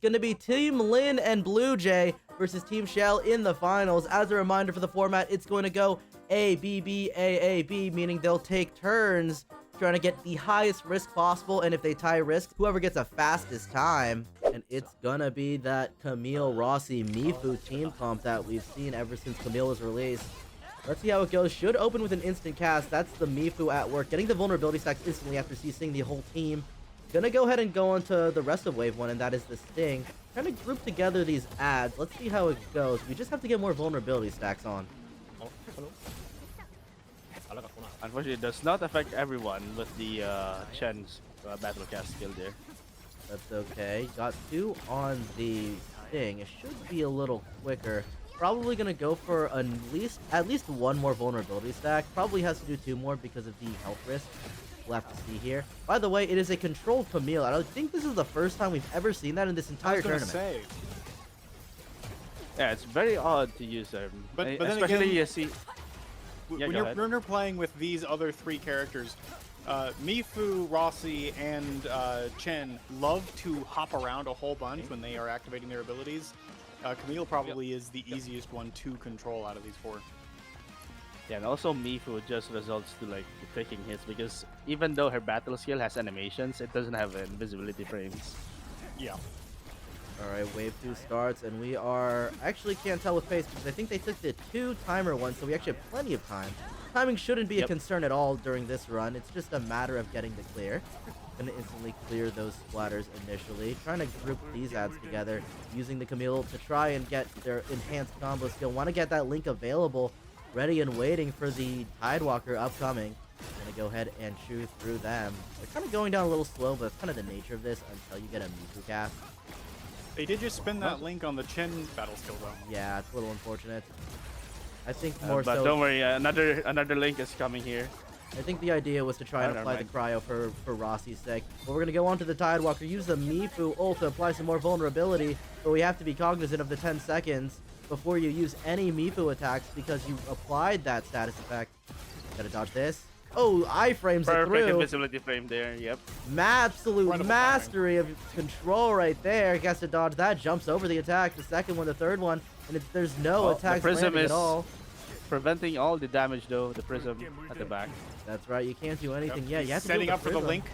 going to be Team Lin and Bluejay versus Team Sciel in the finals. As a reminder for the format, it's going to go A, B, B, A, B, meaning they'll take turns trying to get the highest risk possible, and if they tie risk, whoever gets the fastest time. And it's gonna be that Camille, Rossi, Mifu team comp that we've seen ever since Camille was released. Let's see how it goes. Should open with an instant cast. That's the Mifu at work, getting the vulnerability stacks instantly after CCing the whole team. Gonna go ahead and go on to the rest of wave 1, and that is the Sting. Trying to group together these ads. Let's see how it goes. We just have to get more vulnerability stacks on. Unfortunately, it does not affect everyone with the Chen's battle cast skill there. That's okay. Got 2 on the Sting. It should be a little quicker. Probably gonna go for at least 1 more vulnerability stack. Probably has to do 2 more because of the health risk. We'll have to see here. By the way, it is a controlled Camille. I don't think this is the first time we've ever seen that in this entire tournament. Yeah, it's very odd to use them. But especially then again, you see. When you're playing with these other 3 characters, Mifu, Rossi, and Chen love to hop around a whole bunch when they are activating their abilities. Camille probably is the easiest one to control out of these 4. Yeah, and also Mifu just results to like taking hits because even though her battle skill has animations, it doesn't have invisibility frames. Yeah. Alright, wave 2 starts, and we are... Actually can't tell with pace, because I think they took the 2 timer one, so we actually have plenty of time. Timing shouldn't be a concern at all during this run. It's just a matter of getting the clear. Gonna instantly clear those splatters initially. Trying to group these ads together, using the Camille to try and get their enhanced combo skill. Want to get that link available, ready and waiting for the Tidewalker upcoming. Gonna go ahead and chew through them. They're kind of going down a little slow, but it's kind of the nature of this until you get a Mifu cast. They did just spin that link on the Chen battle skill, though. Yeah, it's a little unfortunate. I think more but so... don't worry, another link is coming here. I think the idea was to try and apply the cryo for Rossi's sake. But we're going to go on to the Tidewalker, use the Mifu ult to apply some more vulnerability, but we have to be cognizant of the 10 seconds before you use any Mifu attacks because you applied that status effect. Gotta dodge this. Oh, iframes it through. Perfect invisibility frame there, yep. Absolute mastery of control right there. Gets to dodge that, jumps over the attack, the second one, the third one, and there's no attacks landing at all. Preventing all the damage though, the prism at the back. That's right, you can't do anything yet. You have to setting up for the link.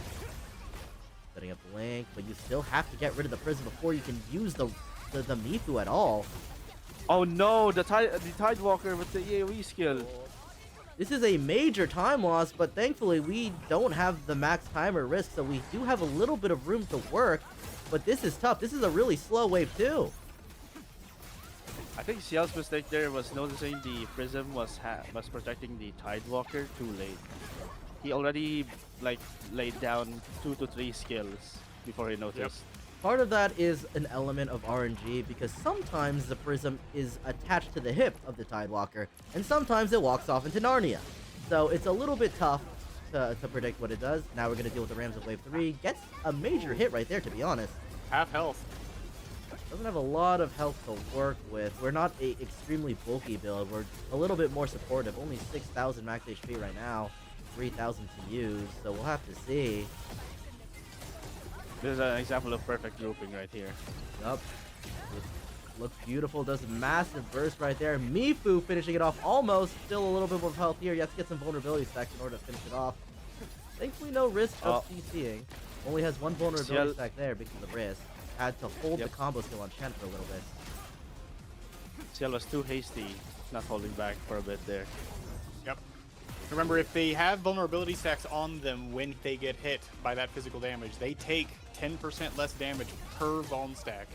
Setting up the link, but you still have to get rid of the prism before you can use the Mifu at all. Oh no, the Tidewalker with the AoE skill. This is a major time loss, but thankfully we don't have the max timer risk, so we do have a little bit of room to work. But this is tough. This is a really slow wave too. I think Sciel's mistake there was noticing the prism was protecting the Tidewalker too late. He already like laid down 2 to 3 skills before he noticed. Yep. Part of that is an element of RNG because sometimes the prism is attached to the hip of the Tidewalker, and sometimes it walks off into Narnia. So it's a little bit tough to predict what it does. Now we're going to deal with the Rams of Wave 3. Gets a major hit right there, to be honest. Half health. Doesn't have a lot of health to work with. We're not a extremely bulky build. We're a little bit more supportive. Only 6,000 max HP right now. 3,000 to use, so we'll have to see. This is an example of perfect grouping right here. Yup. Looks beautiful. Does a massive burst right there. Mifu finishing it off almost. Still a little bit more health here. You have to get some vulnerability stacks in order to finish it off. Thankfully, no risk of CCing. Only has 1 vulnerability stack there because of the risk. Had to hold the combo skill on Chen for a little bit. Sciel was too hasty, not holding back for a bit there. Yep. Remember, if they have vulnerability stacks on them when they get hit by that physical damage, they take 10% less damage per vuln stack.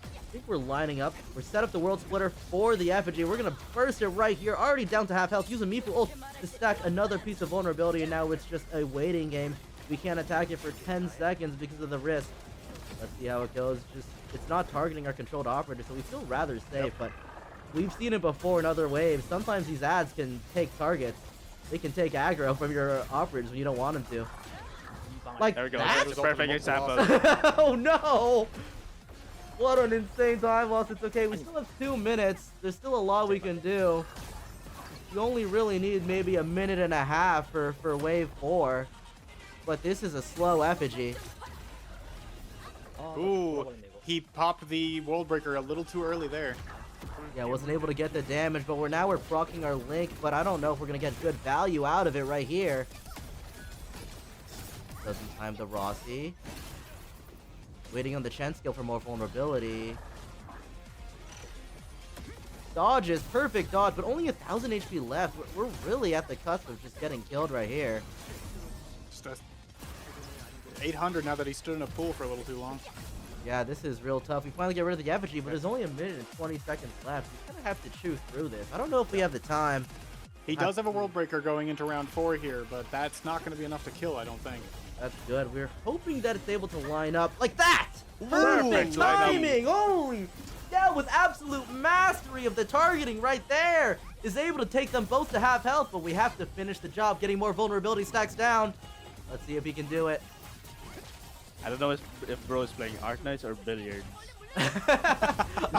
I think we're lining up. We're set up the World Splitter for the effigy. We're going to burst it right here. Already down to half health. Use a Mifu ult to stack another piece of vulnerability, and now it's just a waiting game. We can't attack it for 10 seconds because of the risk. Let's see how it goes. It's not targeting our controlled operator, so we feel rather safe, but we've seen it before in other waves. Sometimes these ads can take targets. They can take aggro from your operators when you don't want them to. Like there we go. that? That's a perfect example. Oh no! What an insane time loss. It's okay. We still have 2 minutes. There's still a lot we can do. You only really need maybe a minute and a half for wave 4. But this is a slow effigy. Ooh, he popped the World Breaker a little too early there. Yeah, wasn't able to get the damage, but we're proccing our Link, but I don't know if we're gonna get good value out of it right here. Doesn't time the Rossi. Waiting on the Chen skill for more vulnerability. Dodges, perfect dodge, but only 1,000 HP left. We're really at the cusp of just getting killed right here. Just 800 now that he stood in a pool for a little too long. Yeah, this is real tough. We finally get rid of the effigy, but there's only a minute and 20 seconds left. We kind of have to chew through this. I don't know if we have the time. He does have a World Breaker going into round 4 here, but that's not going to be enough to kill, I don't think. That's good. We're hoping that it's able to line up like that. Perfect Timing. Holy. Yeah, with absolute mastery of the targeting right there, is able to take them both to half health, but we have to finish the job getting more vulnerability stacks down. Let's see if he can do it. I don't know if bro is playing Arknights or billiards.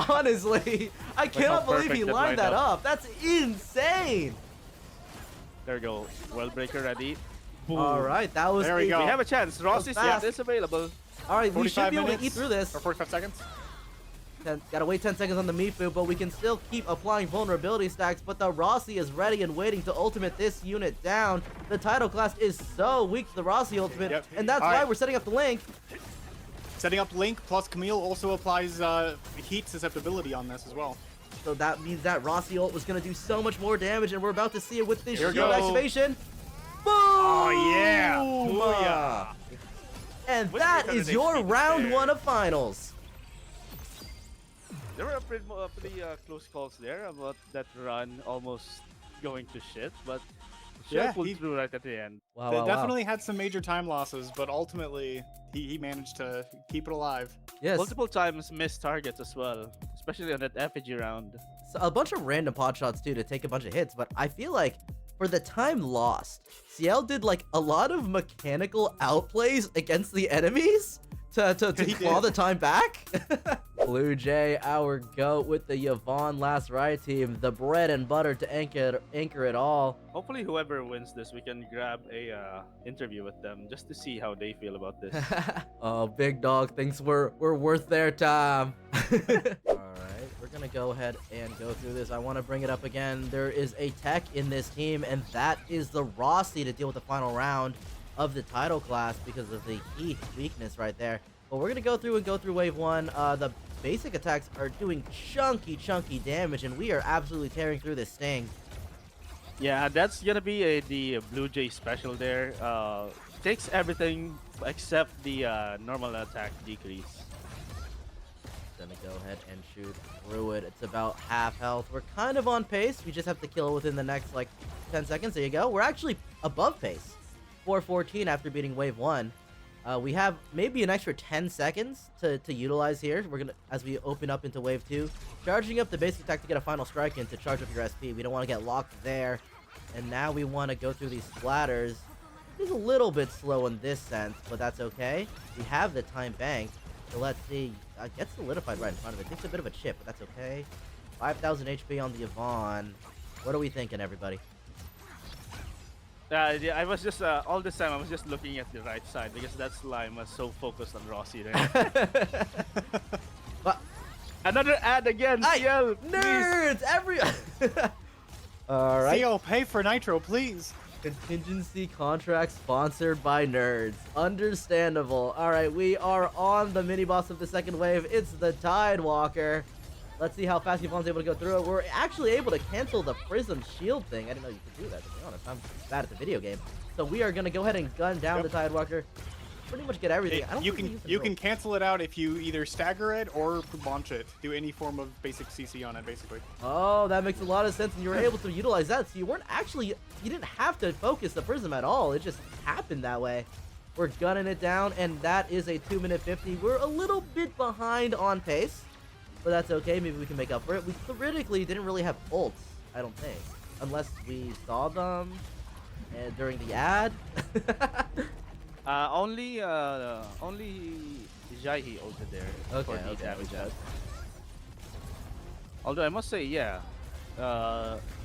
Honestly, I cannot believe he perfect lined that lineup. up. That's insane. There we go. World Breaker ready. Boom. All right, that was There we go. We have a chance. Rossi's fast. is available. All right, we should 45 be able to minutes eat through this. or 45 seconds. Gotta wait 10 seconds on the Mifu, but we can still keep applying vulnerability stacks. But the Rossi is ready and waiting to ultimate this unit down. The title class is so weak to the Rossi ultimate, Yep. and that's All why right. we're setting up the Link. Setting up Link plus Camille also applies heat susceptibility on this as well. So that means that Rossi ult was gonna do so much more damage, and we're about to see it with this Here we shield go. activation. Boom! Oh, yeah. Booyah. And What's that the is 800 your HP round there? 1 of finals. There were pretty close calls there about that run almost going to shit, but Yeah, pulled he- through right at the end. Wow, They wow, definitely had some major time losses, but ultimately he managed to keep it alive. Yes. Multiple times missed targets as well, especially on that effigy round. So a bunch of random pot shots too to take a bunch of hits, but I feel like for the time lost, Sciel did like a lot of mechanical outplays against the enemies to He claw did. the time back. Bluejay, our GOAT with the Yvonne Last Riot team, the bread and butter to anchor it all. Hopefully, whoever wins this, we can grab a interview with them just to see how they feel about this. Oh, Big Dog thinks we're worth their time. Alright, we're gonna go ahead and go through this. I want to bring it up again. There is a tech in this team, and that is the Rossi to deal with the final round of the title class because of the Heath weakness right there. But we're gonna go through wave 1. The basic attacks are doing chunky damage, and we are absolutely tearing through this Sting. Yeah, that's gonna be the Bluejay special there. Takes everything except the normal attack decrease. Gonna go ahead and shoot through it. It's about half health. We're kind of on pace. We just have to kill it within the next like 10 seconds. There you go. We're actually above pace. 414 after beating wave 1. We have maybe an extra 10 seconds to utilize here. We're gonna, as we open up into wave 2, charging up the basic attack to get a final strike in to charge up your SP. We don't want to get locked there. And now we want to go through these splatters. It's a little bit slow in this sense, but that's okay. We have the time banked. So let's see. Gets solidified right in front of it. Takes a bit of a chip, but that's okay. 5,000 HP on the Yvonne. What are we thinking, everybody? Yeah, I was just all this time I was just looking at the right side because that slime was so focused on Rossi there. What? Another ad again, Sciel, please. Nerds! Alright. Theo, pay for Nitro, please. Contingency contract sponsored by Nerds. Understandable. Alright, we are on the mini-boss of the second wave. It's the Tidewalker. Let's see how fast Yvonne's able to go through it. We're actually able to cancel the Prism Shield thing. I didn't know you could do that, to be honest. I'm bad at the video game. So we are going to go ahead and gun down the Tidewalker. Pretty much get everything. I don't You think we can use the you rope. can cancel it out if you either stagger it or launch it. Do any form of basic CC on it, basically. Oh, that makes a lot of sense, and you were able to utilize that, so you weren't actually, you didn't have to focus the Prism at all. It just happened that way. We're gunning it down, and that is a 2-minute 50. We're a little bit behind on pace, but that's okay. Maybe we can make up for it. We theoretically didn't really have ults, I don't think, unless we saw them during the ad. Only Jaihi ulted there for Okay, the okay, damage. okay. Although I must say, yeah,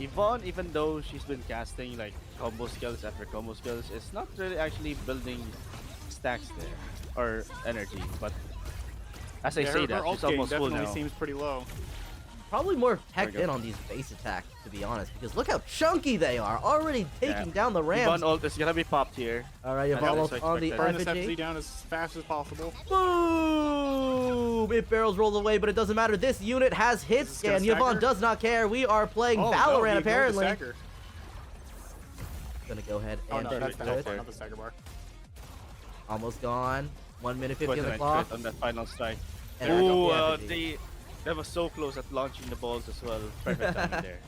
Yvonne, even though she's been casting like combo skills after combo skills, it's not really actually building stacks there or energy. But As I Yeah, say her that, ult she's game almost full definitely now. seems pretty low. Probably more There teched we go. in on these base attacks, to be honest, because look how chunky they are, already taking Yeah. down the Rams. Yvonne ult is gonna be popped here. All right, That's Yvonne what I on the expected. Burn this FZ effigy. down as fast as possible. Boom! It barrels rolls away, but it doesn't matter. This unit has hit Is this gonna scan. Yvonne stagger? does not care. We are playing Oh, no, Valorant, he ignored the apparently. stagger. Gonna go ahead Oh and no, that's do the it. bar, not the stagger bar. Almost gone. 1 minute 50 Put on an the clock. extra on that final strike. And there we go, Ooh, the effigy. they were so close at launching the balls as well. Perfect timing there.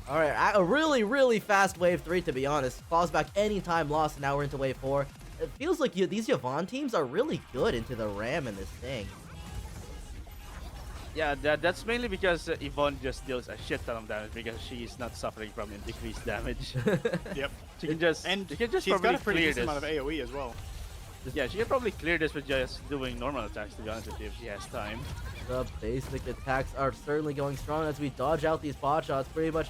All right, a really, really fast wave 3, to be honest. Falls back any time lost, and now we're into wave 4. It feels like these Yvonne teams are really good into the Ram in this thing. Yeah, that's mainly because Yvonne just deals a shit ton of damage because she's not suffering from decreased damage. Yep. She can just And she can just she's probably got a pretty clear decent this. amount of AoE as well. Yeah, she can probably clear this with just doing normal attacks, to be honest with you, if she has time. The basic attacks are certainly going strong as we dodge out these pot shots. Pretty much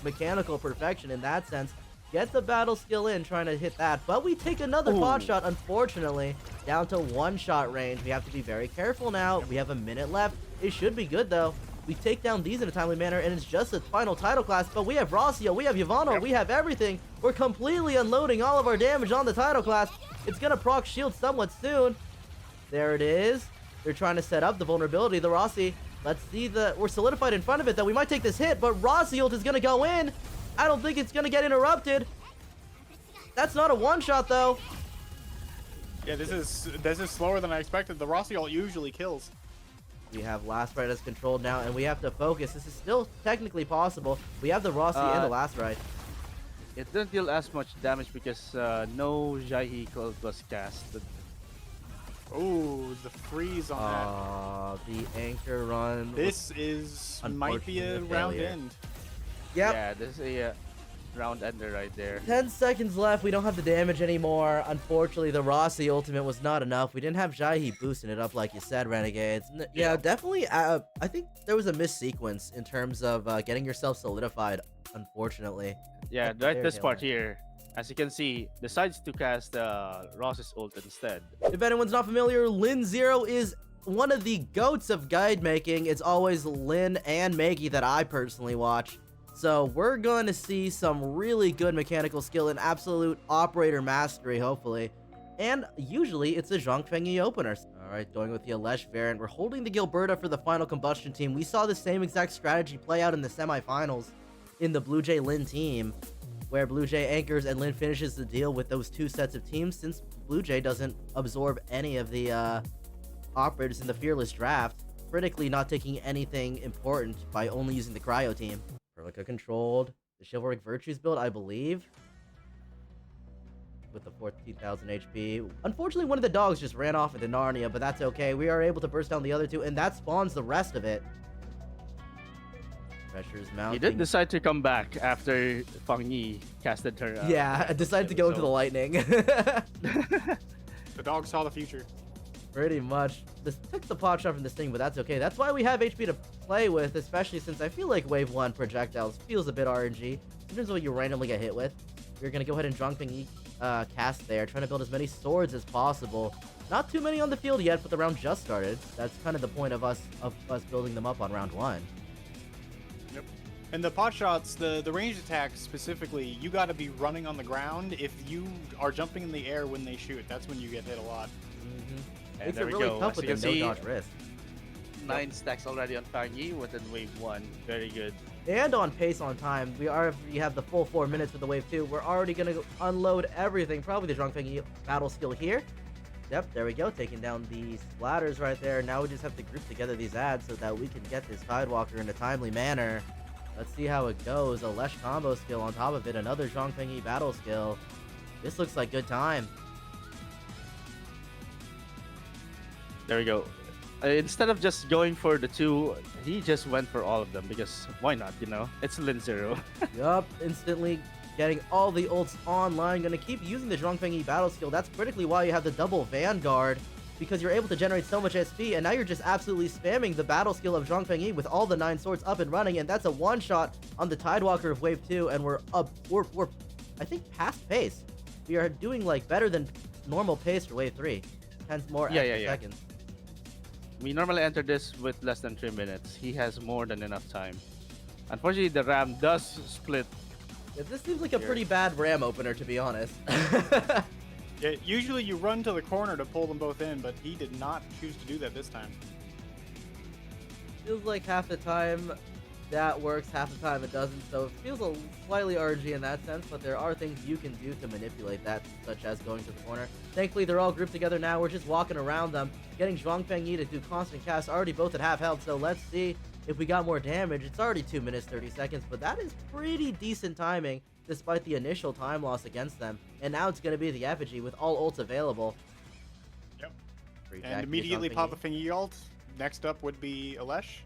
mechanical perfection in that sense. Get the battle skill in, trying to hit that. But we take another pot Ooh. shot, unfortunately, down to 1-shot range. We have to be very careful now. We have a minute left. It should be good, though. We take down these in a timely manner, and it's just a final title class. But we have Rossio, we have Yvonne, we have everything. We're completely unloading all of our damage on the title class. It's going to proc shield somewhat soon. There it is. They're trying to set up the vulnerability. The Rossi, let's see we're solidified in front of it, though. We might take this hit, but Rossi ult is going to go in. I don't think it's going to get interrupted. That's not a one-shot, though. Yeah, this is slower than I expected. The Rossi ult usually kills. We have last right as controlled now, and we have to focus. This is still technically possible. We have the Rossi and the last right. It didn't deal as much damage because no Jaihi cult was cast. Ooh, the freeze on The anchor run. that. This might be a unfortunately a round failure. end. Yep. Yeah, this is a round ender right there. 10 seconds left. We don't have the damage anymore. Unfortunately, the Rossi ultimate was not enough. We didn't have Jaihi boosting it up like you said, Renegades. Yeah, definitely. I think there was a missequence in terms of getting yourself solidified, unfortunately. Yeah, That's right very this part failing. here. As you can see, decides to cast Ross's ult instead. If anyone's not familiar, Lin Zero is one of the goats of guide making. It's always Lin and Maggie that I personally watch. So we're going to see some really good mechanical skill and absolute operator mastery, hopefully. And usually it's a Zhang Fengyi opener. Alright, going with the Alesh variant. We're holding the Gilberta for the final combustion team. We saw the same exact strategy play out in the semifinals in the Bluejay Lin team, where Bluejay anchors and Lin finishes the deal with those two sets of teams, since Bluejay doesn't absorb any of the operators in the Fearless draft, critically not taking anything important by only using the Cryo team. Perlica controlled the Chivalric Virtues build, I believe, with the 14,000 HP. Unfortunately, one of the dogs just ran off into Narnia, but that's okay. We are able to burst down the other two, and that spawns the rest of it. Pressure's mounting. He did decide to come back after Fang Yi casted her. Yeah, I decided to go into the lightning. The dog saw the future. Pretty much. This took the pot shot from this thing, but that's okay. That's why we have HP to play with, especially since I feel like Wave 1 projectiles feels a bit RNG. Sometimes what you randomly get hit with. We're going to go ahead and Zhang Fengyi cast there, trying to build as many swords as possible. Not too many on the field yet, but the round just started. That's kind of the point of us building them up on round 1. Yep. And the pot shots, the ranged attacks specifically, you got to be running on the ground. If you are jumping in the air when they shoot, that's when you get hit a lot. And Makes there it we really go. tough As with you the can no see, dodge risk. 9 stacks already on Fang Yi within wave 1. Very good. And on pace on time. We have the full 4 minutes for the wave 2. We're already going to unload everything. Probably the Zhang Fengyi battle skill here. Yep, there we go. Taking down the splatters right there. Now we just have to group together these ads so that we can get this Tidewalker in a timely manner. Let's see how it goes. A Lesh combo skill on top of it. Another Zhang Fengyi battle skill. This looks like good time. There we go. Instead of just going for the 2, he just went for all of them because why not, you know? It's Lin Zero. Yup, instantly getting all the ults online. Gonna keep using the Zhang Fengyi battle skill. That's critically why you have the double Vanguard, because you're able to generate so much SP, and now you're just absolutely spamming the battle skill of Zhang Fengyi with all the 9 swords up and running, and that's a one-shot on the Tidewalker of Wave 2, and we're I think, past pace. We are doing, like, better than normal pace for Wave 3. 10 more extra seconds. We normally enter this with less than 3 minutes. He has more than enough time. Unfortunately, the ram does split. Yeah, this seems like a pretty bad ram opener, to be honest. Yeah, usually you run to the corner to pull them both in, but he did not choose to do that this time. Feels like half the time that works, half the time it doesn't, so it feels a slightly RNG in that sense, but there are things you can do to manipulate that, such as going to the corner. Thankfully, they're all grouped together now. We're just walking around them, getting Zhuangfeng Yi to do constant casts, already both at half health, so let's see if we got more damage. It's already 2 minutes, 30 seconds, but that is pretty decent timing, despite the initial time loss against them. And now it's going to be the effigy with all ults available. Yep. Free And immediately pop a Fingy ult. Next up would be Alesh.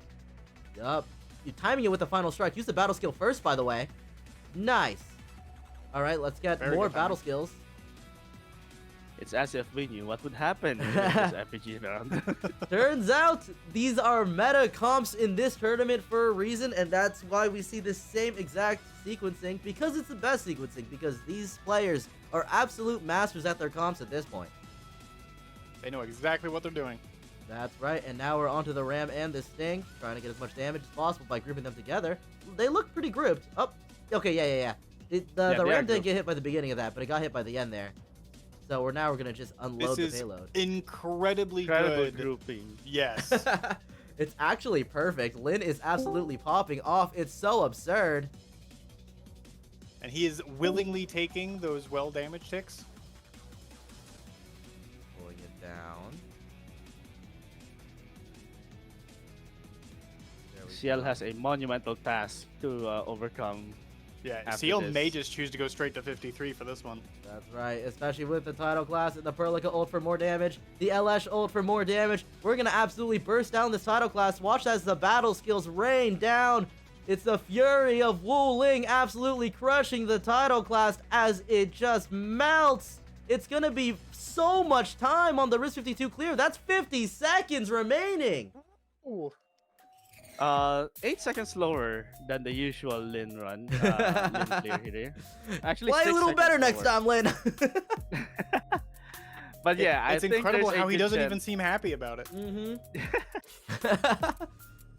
Yup. You're timing it with the final strike. Use the battle skill first, by the way. Nice. Alright, let's get more battle skills. It's as if we knew what would happen in this RPG round. Turns out, these are meta comps in this tournament for a reason, and that's why we see the same exact sequencing, because it's the best sequencing, because these players are absolute masters at their comps at this point. They know exactly what they're doing. That's right, and now we're onto the Ram and the Sting, trying to get as much damage as possible by grouping them together. They look pretty grouped. Oh, okay, yeah. The Ram didn't get hit by the beginning of that, but it got hit by the end there. So we're gonna just unload the payload. This is incredibly good grouping. Yes. It's actually perfect. Lin is absolutely popping off. It's so absurd. And he is willingly taking those well damage ticks. Pulling it down. Sciel has a monumental task to overcome. Yeah, Sciel may just choose to go straight to 53 for this one. That's right, especially with the title class and the Perlica ult for more damage, the LS ult for more damage. We're gonna absolutely burst down this title class. Watch as the battle skills rain down. It's the fury of Wu Ling absolutely crushing the title class as it just melts. It's gonna be so much time on the Risk 52 clear. That's 50 seconds remaining. Ooh. 8 seconds slower than the usual Lin run. Lin clear here. Actually, play a little better next time, Lin. But yeah, it's incredible how he doesn't even seem happy about it.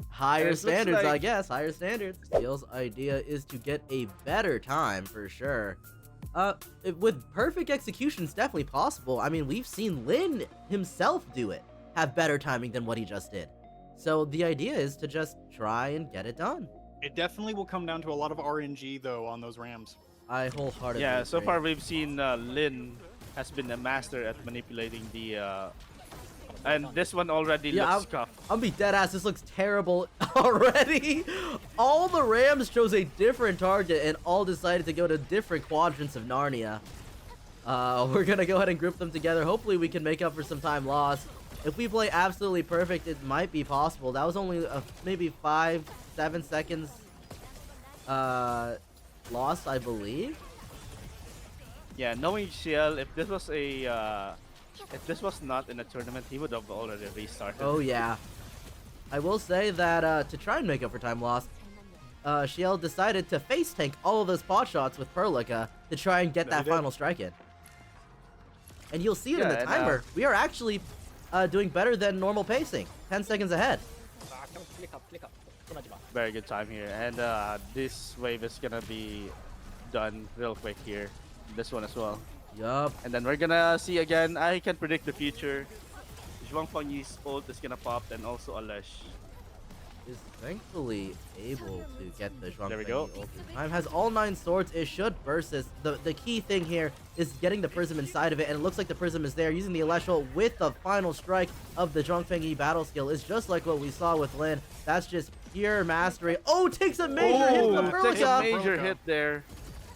Higher standards, I guess. Higher standards. Sciel's idea is to get a better time for sure. With perfect execution, it's definitely possible. I mean, we've seen Lin himself do it, have better timing than what he just did. So the idea is to just try and get it done. It definitely will come down to a lot of RNG though on those Rams. I wholeheartedly agree. So far we've seen Lin has been a master at manipulating the and this one already looks scuffed. I'll be dead ass, this looks terrible already. All the Rams chose a different target and all decided to go to different quadrants of Narnia. We're gonna go ahead and group them together. Hopefully we can make up for some time lost. If we play absolutely perfect, it might be possible. That was only maybe 5-7 seconds lost, I believe. Yeah, knowing Sciel, if this was a if this was not in a tournament, he would have already restarted. Oh yeah. I will say that to try and make up for time lost, Sciel decided to face tank all of those pot shots with Perlica to try and get that final strike in. And you'll see it in the timer. We are actually doing better than normal pacing. 10 seconds ahead. Very good time here. And this wave is gonna be done real quick here. This one as well. Yup. And then we're gonna see again. I can predict the future. Zhuangfeng Yi's ult is gonna pop, and also Alesh is thankfully able to get the Zhuangfeng Yi go. ult this time. Has all 9 swords. It should burst this. The key thing here is getting the prism inside of it, and it looks like the prism is there. Using the Alesh ult with the final strike of the Zhuangfeng Yi battle skill is just like what we saw with Lin. That's just pure mastery. Oh, takes a major hit from Perlica. Takes a major hit there.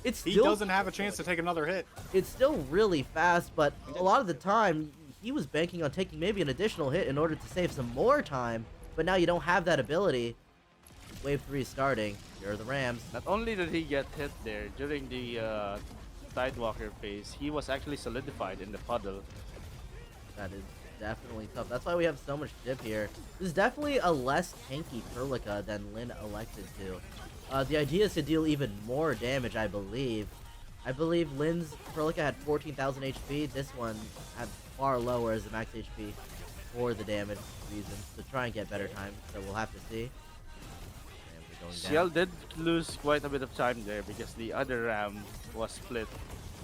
He doesn't have a chance to take another hit. It's still really fast, but a lot of the time, he was banking on taking maybe an additional hit in order to save some more time, but now you don't have that ability. Wave 3 is starting. Here are the Rams. Not only did he get hit there, during the Tidewalker phase, he was actually solidified in the puddle. That is definitely tough. That's why we have so much dip here. This is definitely a less tanky Perlica than Lin elected to. The idea is to deal even more damage, I believe. I believe Lin's Perlica had 14,000 HP. This one had far lower as the max HP. for the damage reasons to try and get better time. So we'll have to see. And we're going Sciel down. did lose quite a bit of time there because the other ram was split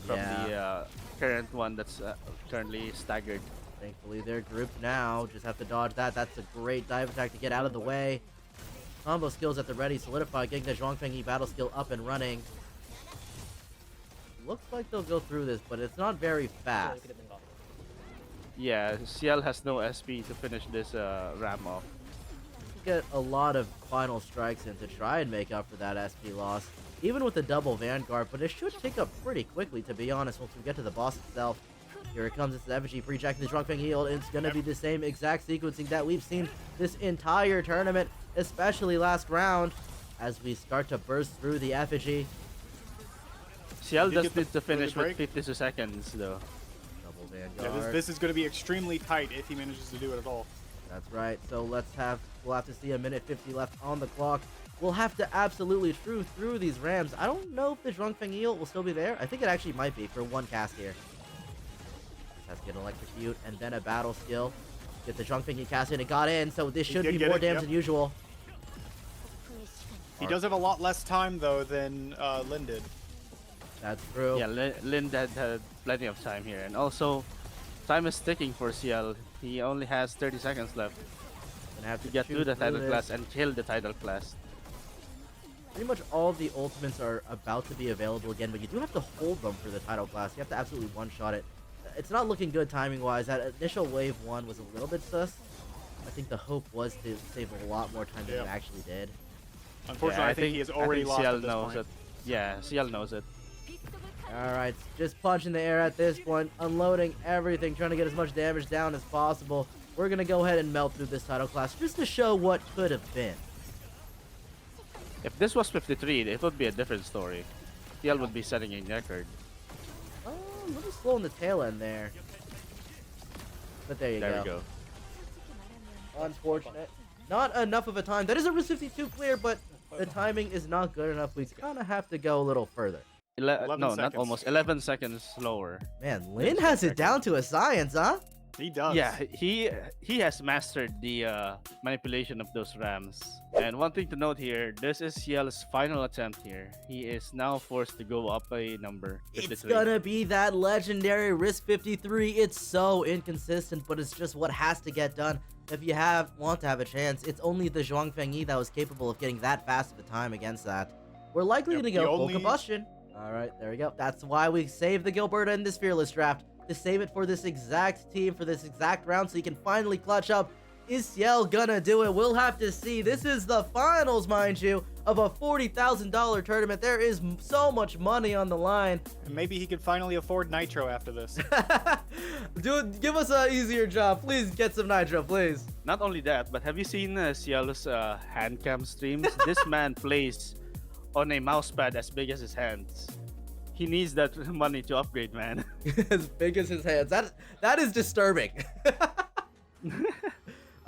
from the current one that's currently staggered. Thankfully, they're grouped now. Just have to dodge that. That's a great dive attack to get out of the way. Combo skills at the ready. Solidify, getting the Zhuangfeng Yi battle skill up and running. Looks like they'll go through this, but it's not very fast. Yeah, Sciel has no SP to finish this ram off. Get a lot of final strikes in to try and make up for that SP loss. Even with the double Vanguard, but it should pick up pretty quickly, to be honest, once we get to the boss itself. Here it comes, it's the FG pre-jacking the Zhuangfeng Yield, and it's going to be the same exact sequencing that we've seen this entire tournament, especially last round, as we start to burst through the effigy. Sciel does need to finish with 52 seconds, though. Double Vanguard. Yeah, this is going to be extremely tight if he manages to do it at all. That's right, so we'll have to see a minute 50 left on the clock. We'll have to absolutely chew through these rams. I don't know if the Zhuangfeng Yield will still be there. I think it actually might be for one cast here. Has to get electrocute and then a battle skill. Get the Zhuangfeng Yi cast in. It got in, so this should be more damage than usual. He does have a lot less time though than Lin did. That's true. Yeah, Lin had plenty of time here, and also time is ticking for Sciel. He only has 30 seconds left. Gonna have to get through the title class and kill the title class. Pretty much all the ultimates are about to be available again, but you do have to hold them for the title class. You have to absolutely one-shot it. It's not looking good timing-wise. That initial wave 1 was a little bit sus. I think the hope was to save a lot more time than it actually did. Unfortunately, I think he has already lost Sciel at this knows point. it. Yeah, Sciel knows it. Alright, just punching the air at this point, unloading everything, trying to get as much damage down as possible. We're going to go ahead and melt through this title class just to show what could have been. If this was 53, it would be a different story. Sciel would be setting a record. Oh, a little slow in the tail end there. But there you go. There we go. Unfortunate. Not enough of a time. That is a risk 52 clear, but the timing is not good enough. We kind of have to go a little further. 11 no, seconds. not almost. 11 seconds slower. Man, Lin has it down to a science, huh? He does. Yeah, he has mastered the manipulation of those rams. And one thing to note here, this is Sciel's final attempt here. He is now forced to go up a number. 53. It's gonna be that legendary risk 53. It's so inconsistent, but it's just what has to get done. If you want to have a chance, it's only the Zhuangfeng Yi that was capable of getting that fast of a time against that. We're likely gonna go full combustion. Alright, there we go. That's why we saved the Gilberta in this Fearless draft. To save it for this exact team, for this exact round, so you can finally clutch up. Is Sciel gonna do it? We'll have to see. This is the finals, mind you, of a $40,000 tournament. There is so much money on the line. And maybe he could finally afford Nitro after this. Dude, give us an easier job. Please get some Nitro, please. Not only that, but have you seen Sciel's hand cam streams? This man plays on a mousepad as big as his hands. He needs that money to upgrade, man. As big as his hands. That is disturbing.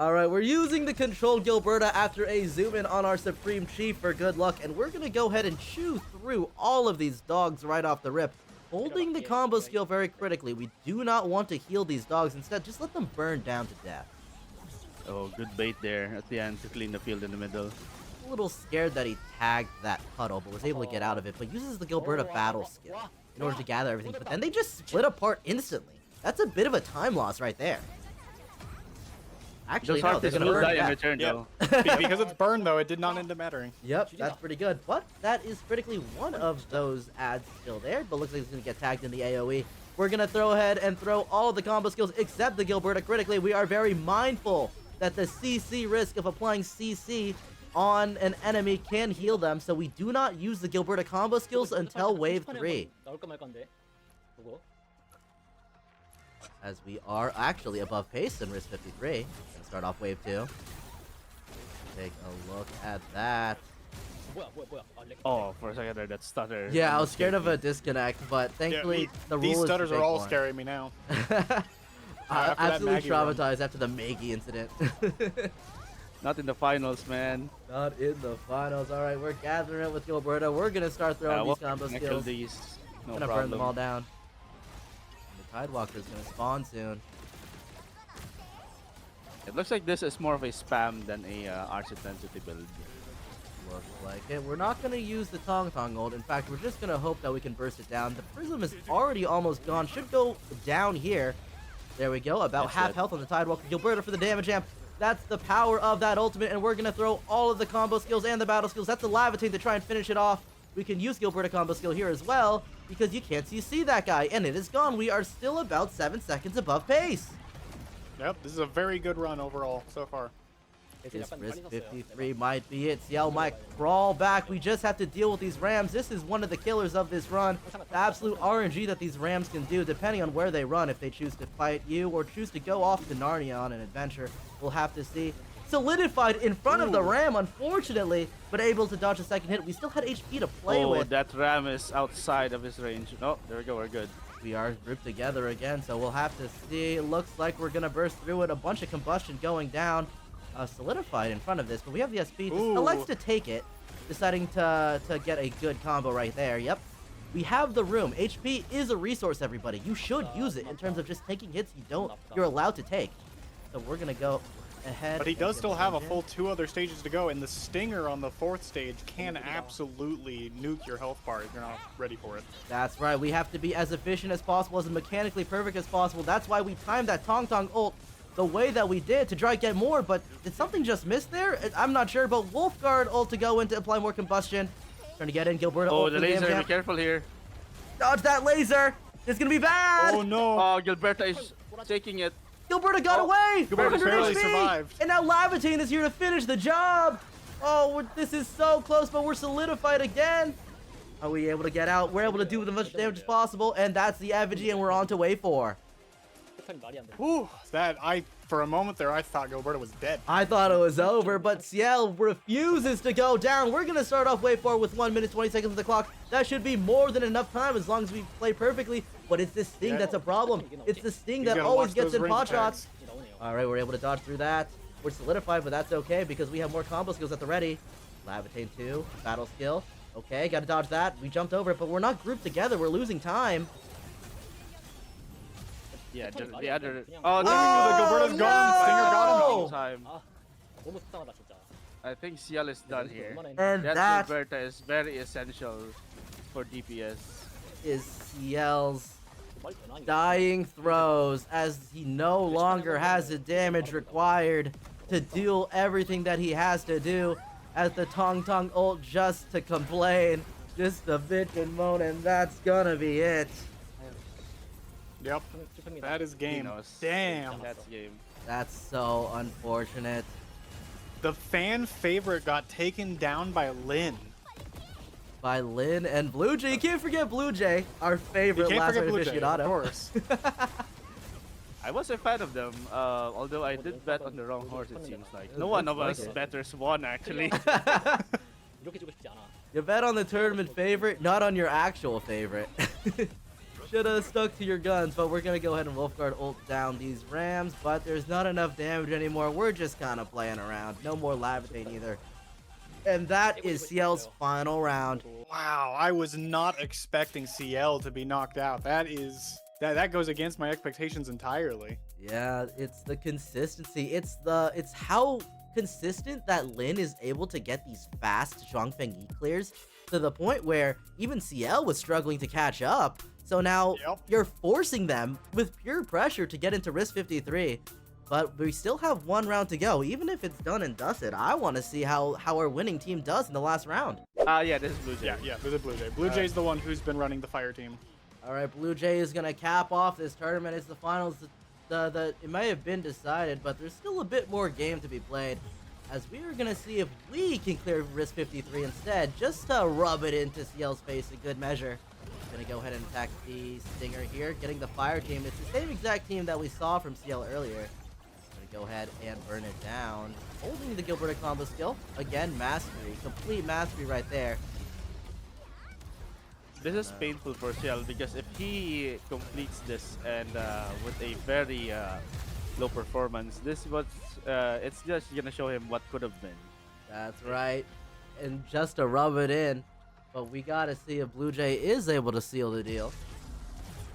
Alright, we're using the controlled Gilberta after a zoom in on our Supreme Chief for good luck, and we're gonna go ahead and chew through all of these dogs right off the rip. Holding the combo skill very critically. We do not want to heal these dogs. Instead, just let them burn down to death. Oh, good bait there at the end to clean the field in the middle. A little scared that he tagged that puddle, but was able to get out of it, but uses the Gilberta battle skill in order to gather everything, but then they just split apart instantly. That's a bit of a time loss right there. Actually, no, they're gonna burn die in back. return, though. Because it's burned, though, it did not end up mattering. Yep, that's pretty good. But that is critically one of those ads still there, but looks like it's gonna get tagged in the AoE. We're gonna throw ahead and throw all of the combo skills except the Gilberta critically. We are very mindful that the CC risk of applying CC on an enemy can heal them, so we do not use the Gilberta combo skills until wave 3. As we are actually above pace in risk 53. Gonna start off wave 2. Take a look at that. Oh, for a second there, that stutter. Yeah, I was scared of a disconnect, but thankfully the rule these is stutters to are take all one. scaring me now. Absolutely Maggie run. traumatized after the Maggie incident. Not in the finals, man. Not in the finals. All right, we're gathering it with Gilberta. We're gonna start throwing these combo Kill skills. these. No Gonna problem. burn them all down. And the Tidewalker's gonna spawn soon. It looks like this is more of a spam than a arts intensity build. Looks like it. We're not going to use the Tong ult. In fact, we're just going to hope that we can burst it down. The Prism is already almost gone. Should go down here. There we go. About half health on the Tidewalker. Gilberto for the damage amp. That's the power of that ultimate, and we're going to throw all of the combo skills and the battle skills. That's the Levitate to try and finish it off. We can use Gilberto combo skill here as well, because you can't see that guy, and it is gone. We are still about 7 seconds above pace. Yep, this is a very good run overall so far. This risk 53 might be it. Sciel might crawl back. We just have to deal with these Rams. This is one of the killers of this run. The absolute RNG that these Rams can do, depending on where they run, if they choose to fight you or choose to go off to Narnia on an adventure. We'll have to see. Solidified in front of the Ram, unfortunately, but able to dodge a second hit. We still had HP to play with. Oh, that Ram is outside of his range. Oh, there we go. We're good. We are grouped together again, so we'll have to see. It looks like we're going to burst through it. A bunch of combustion going down. Solidified in front of this, but we have the SP. Elects to take it, deciding to get a good combo right there. Yep. We have the room. HP is a resource, everybody. You should use it in terms of just taking hits you're allowed to take. So we're going to go ahead. But he does still have a full 2 other stages to go, and the Stinger on the 4th stage can absolutely nuke your health bar if you're not ready for it. That's right. We have to be as efficient as possible, as mechanically perfect as possible. That's why we timed that Tong ult the way that we did to try to get more, but did something just miss there? I'm not sure, but Wolfguard ult to go in to apply more combustion. Trying to get in, Gilberto. Oh, the laser, be careful here. Dodge that laser! It's gonna be bad! Oh no! Oh, Gilberto is taking it. Gilberto got away! Gilberto barely HP! survived. And now Levitate is here to finish the job! Oh, this is so close, but we're solidified again! Are we able to get out? We're able to do as much damage as possible, and that's the effigy, and we're on to wave 4. Whew, for a moment there, I thought Gilberto was dead. I thought it was over, but Sciel refuses to go down. We're going to start off wave 4 with 1 minute 20 seconds on the clock. That should be more than enough time as long as we play perfectly, but it's this Sting that's a problem. It's the Sting that always gets in pot shots. All right, we're able to dodge through that. We're solidified, but that's okay because we have more combo skills at the ready. Levitate 2, battle skill. Okay, got to dodge that. We jumped over it, but we're not grouped together. We're losing time. Yeah, the other. Oh, there we go. Gilberto's gone. Stinger got him. Time. I think Sciel is done here. And that Gilberto is very essential for DPS. Is Sciel's dying throws, as he no longer has the damage required to do everything that he has to do, as the Tong ult just to complain, just a bitch and moan, and that's gonna be it. Yep, that is game. Damn. That's game. That's so unfortunate. The fan favorite got taken down by Lin. By Lin and Bluejay. You can't forget Bluejay, our favorite last minute aficionado. Of course. I was a fan of them, although I did bet on the wrong horse, it seems like. No one of us betters won, actually. You bet on the tournament favorite, not on your actual favorite. Should have stuck to your guns, but we're going to go ahead and Wolfguard ult down these Rams, but there's not enough damage anymore. We're just kind of playing around. No more Levitate either. And that is Sciel's final round. Wow, I was not expecting Sciel to be knocked out. That goes against my expectations entirely. Yeah, it's the consistency. It's how consistent that Lin is able to get these fast Zhongfeng E clears to the point where even Sciel was struggling to catch up. So now you're forcing them with pure pressure to get into risk 53. But we still have 1 round to go. Even if it's done and dusted, I want to see how our winning team does in the last round. Yeah, this is Bluejay. Yeah, this is Bluejay. Bluejay's the one who's been running the fire team. All right, Bluejay is going to cap off this tournament. It's the finals. It might have been decided, but there's still a bit more game to be played, as we are going to see if we can clear risk 53 instead, just to rub it into Sciel's face in good measure. Going to go ahead and attack the Stinger here, getting the fire team. It's the same exact team that we saw from Sciel earlier. Going to go ahead and burn it down. Holding the Gilberto combo skill. Again, mastery. Complete mastery right there. This is painful for Sciel because if he completes this and with a very low performance, it's just gonna show him what could have been. That's right. And just to rub it in, but we gotta see if Bluejay is able to seal the deal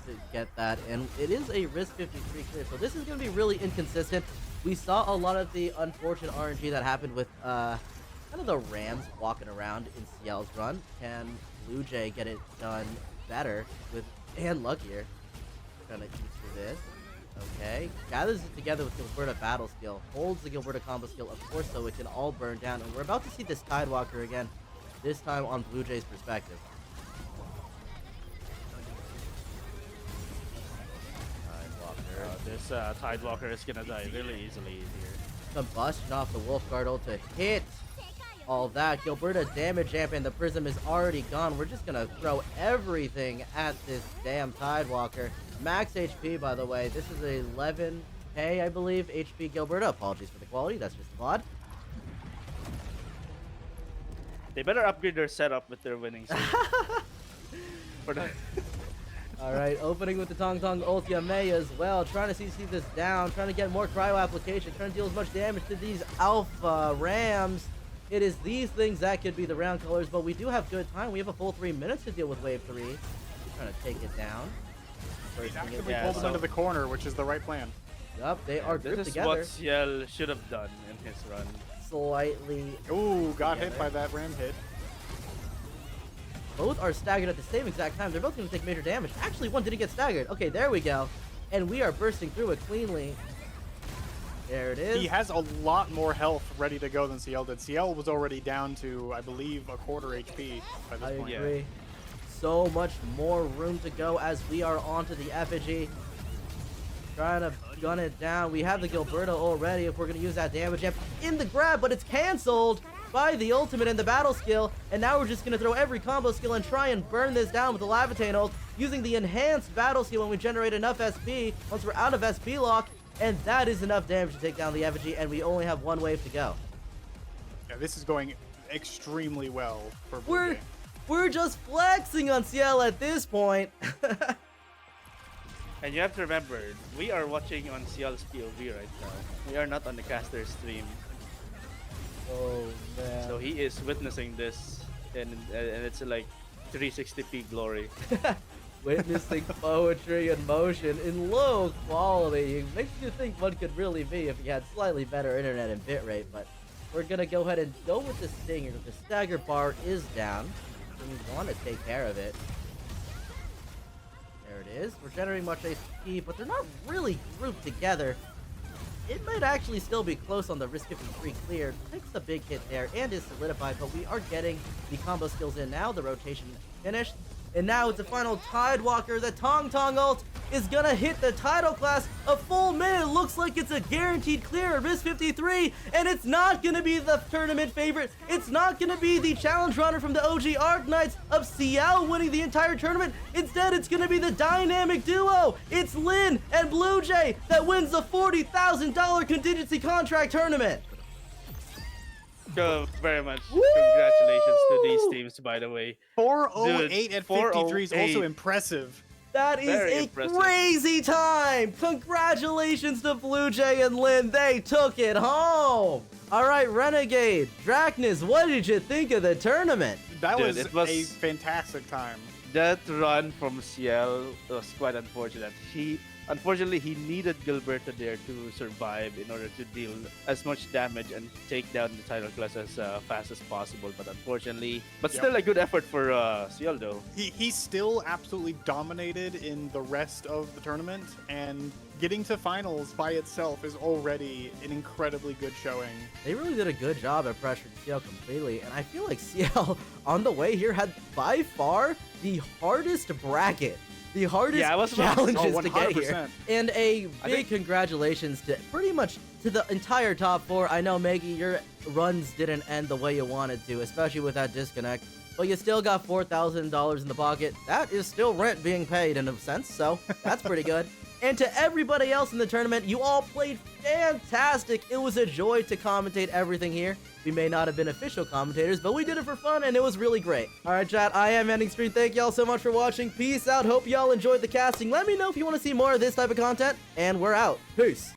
to get that. And it is a risk 53 clear, so this is gonna be really inconsistent. We saw a lot of the unfortunate RNG that happened with kind of the Rams walking around in Sciel's run. Can Bluejay get it done better with and luckier? Gonna eat through this. Okay, gathers it together with Gilberta battle skill, holds the Gilberta combo skill, of course, so it can all burn down. And we're about to see this Tidewalker again, this time on Bluejay's perspective. This Tidewalker is gonna die really easily here. Combustion off the Wolf Guard ult to hit all that. Gilberta damage amp and the Prism is already gone. We're just gonna throw everything at this damn Tidewalker. Max HP, by the way. This is 11k, I believe, HP Gilberta. Apologies for the quality. That's just a mod. They better upgrade their setup with their winning streak. For the Alright, opening with the Tong Tong ulti on Mei as well. Trying to CC this down. Trying to get more cryo application. Trying to deal as much damage to these Alpha Rams. It is these things that could be the round colors, but we do have good time. We have a full 3 minutes to deal with Wave 3. Trying to take it down. He's actively pulled them into the corner, which is the right plan. Yup, they are grouped together. This is what Sciel should have done in his run. Slightly. Ooh, got hit by that ram hit. Both are staggered at the same exact time. They're both going to take major damage. Actually, one didn't get staggered. Okay, there we go. And we are bursting through it cleanly. There it is. He has a lot more health ready to go than Sciel did. Sciel was already down to, I believe, a quarter HP by this point. I agree. So much more room to go as we are onto the effigy. Trying to gun it down. We have the Gilberta already if we're going to use that damage amp in the grab, but it's canceled by the ultimate and the battle skill. And now we're just going to throw every combo skill and try and burn this down with the Levitate ult using the enhanced battle skill when we generate enough SP once we're out of SP lock. And that is enough damage to take down the effigy, and we only have one wave to go. Yeah, this is going extremely well for Bluejay. We're just flexing on Sciel at this point. And you have to remember, we are watching on Sciel's POV right now. We are not on the caster stream. Oh, man. So he is witnessing this, and it's like 360p glory. Witnessing poetry in motion in low quality. It makes you think what could really be if you had slightly better internet and bitrate, but we're going to go ahead and go with the Stinger. The stagger bar is down, so we want to take care of it. There it is. We're generating much HP, but they're not really grouped together. It might actually still be close on the risk 53 cleared. Takes a big hit there and is solidified, but we are getting the combo skills in now. The rotation finished. And now it's the final Tidewalker. The Tong Tong ult is gonna hit the title class a full minute. Looks like it's a guaranteed clear at risk 53, and it's not gonna be the tournament favorite. It's not gonna be the challenge runner from the OG Arknights of Sciel winning the entire tournament. Instead, it's gonna be the dynamic duo. It's Lin and Bluejay that wins the $40,000 contingency contract tournament. Very much. Woo! Congratulations to these teams, by the way. 408 Dude, at 53 is 408. also impressive. That is Very a impressive. crazy time. Congratulations to Bluejay and Lin. They took it home. All right, Renegade, Draknus, what did you think of the tournament? That Dude, was, it was- a fantastic time. That run from Sciel was quite unfortunate. Unfortunately, he needed Gilberta there to survive in order to deal as much damage and take down the title class as fast as possible. But unfortunately, still a good effort for Sciel though. He still absolutely dominated in the rest of the tournament, and getting to finals by itself is already an incredibly good showing. They really did a good job at pressuring Sciel completely, and I feel like Sciel on the way here had by far the hardest bracket. The hardest challenges to get here. And a big congratulations to pretty much to the entire top four. I know, Maggie, your runs didn't end the way you wanted to, especially with that disconnect. But you still got $4,000 in the pocket. That is still rent being paid in a sense, so that's pretty good. And to everybody else in the tournament, you all played fantastic. It was a joy to commentate everything here. We may not have been official commentators, but we did it for fun, and it was really great. All right, chat, I am ending stream. Thank y'all so much for watching. Peace out. Hope y'all enjoyed the casting. Let me know if you want to see more of this type of content, and we're out. Peace.